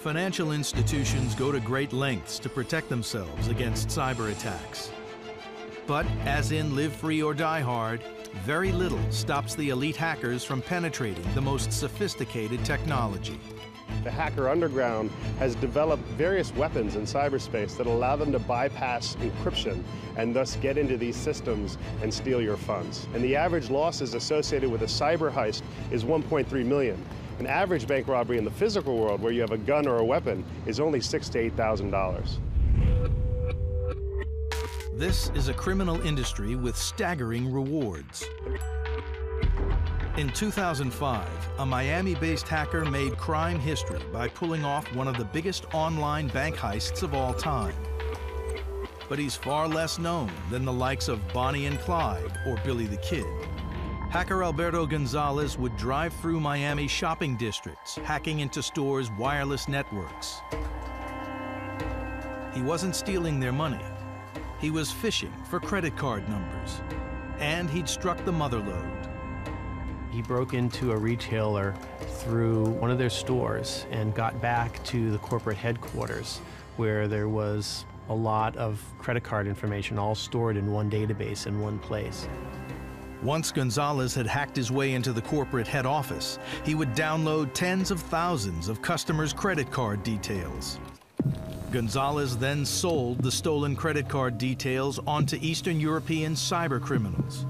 Financial institutions go to great lengths to protect themselves against cyber attacks. But as in Live Free or Die Hard, very little stops the elite hackers from penetrating the most sophisticated technology. The hacker underground has developed various weapons in cyberspace that allow them to bypass encryption and thus get into these systems and steal your funds. And the average losses associated with a cyber heist is 1.3 million. An average bank robbery in the physical world, where you have a gun or a weapon, is only $6,000 to $8,000. This is a criminal industry with staggering rewards. In 2005, a Miami-based hacker made crime history by pulling off one of the biggest online bank heists of all time. But he's far less known than the likes of Bonnie and Clyde or Billy the Kid. Hacker Alberto Gonzalez would drive through Miami shopping districts, hacking into stores' wireless networks. He wasn't stealing their money. He was fishing for credit card numbers. And he'd struck the mother lode. He broke into a retailer through one of their stores and got back to the corporate headquarters, where there was a lot of credit card information all stored in one database in one place. Once Gonzalez had hacked his way into the corporate head office, he would download tens of thousands of customers' credit card details. Gonzalez then sold the stolen credit card details onto Eastern European cyber criminals.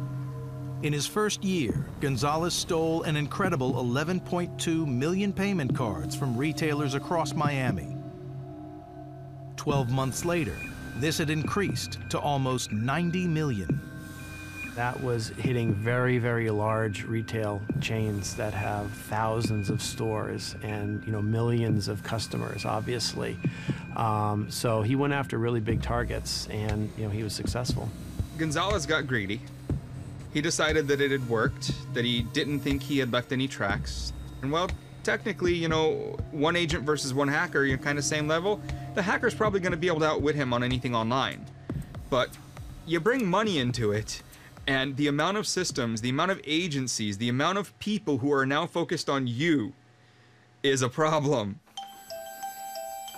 In his first year, Gonzalez stole an incredible 11.2 million payment cards from retailers across Miami. 12 months later, this had increased to almost 90 million. That was hitting very, very large retail chains that have thousands of stores and, millions of customers, obviously. So he went after really big targets, and, he was successful. Gonzalez got greedy. He decided that it had worked, that he didn't think he had left any tracks. And well, technically, one agent versus one hacker, you're kind of same level. The hacker's probably going to be able to outwit him on anything online. But you bring money into it, and the amount of systems, the amount of agencies, the amount of people who are now focused on you is a problem.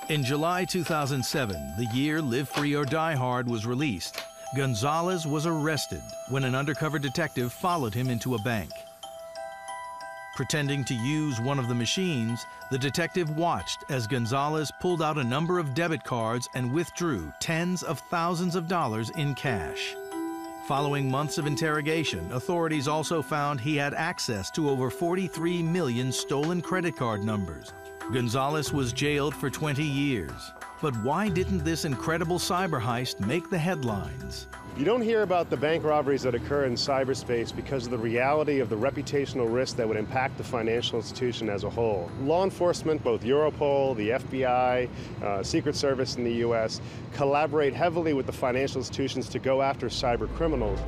In July 2007, the year Live Free or Die Hard was released, Gonzalez was arrested when an undercover detective followed him into a bank. Pretending to use one of the machines, the detective watched as Gonzalez pulled out a number of debit cards and withdrew tens of thousands of dollars in cash. Following months of interrogation, authorities also found he had access to over 43 million stolen credit card numbers. Gonzalez was jailed for 20 years. But why didn't this incredible cyber heist make the headlines? You don't hear about the bank robberies that occur in cyberspace because of the reality of the reputational risk that would impact the financial institution as a whole. Law enforcement, both Europol, the FBI, Secret Service in the US, collaborate heavily with the financial institutions to go after cyber criminals.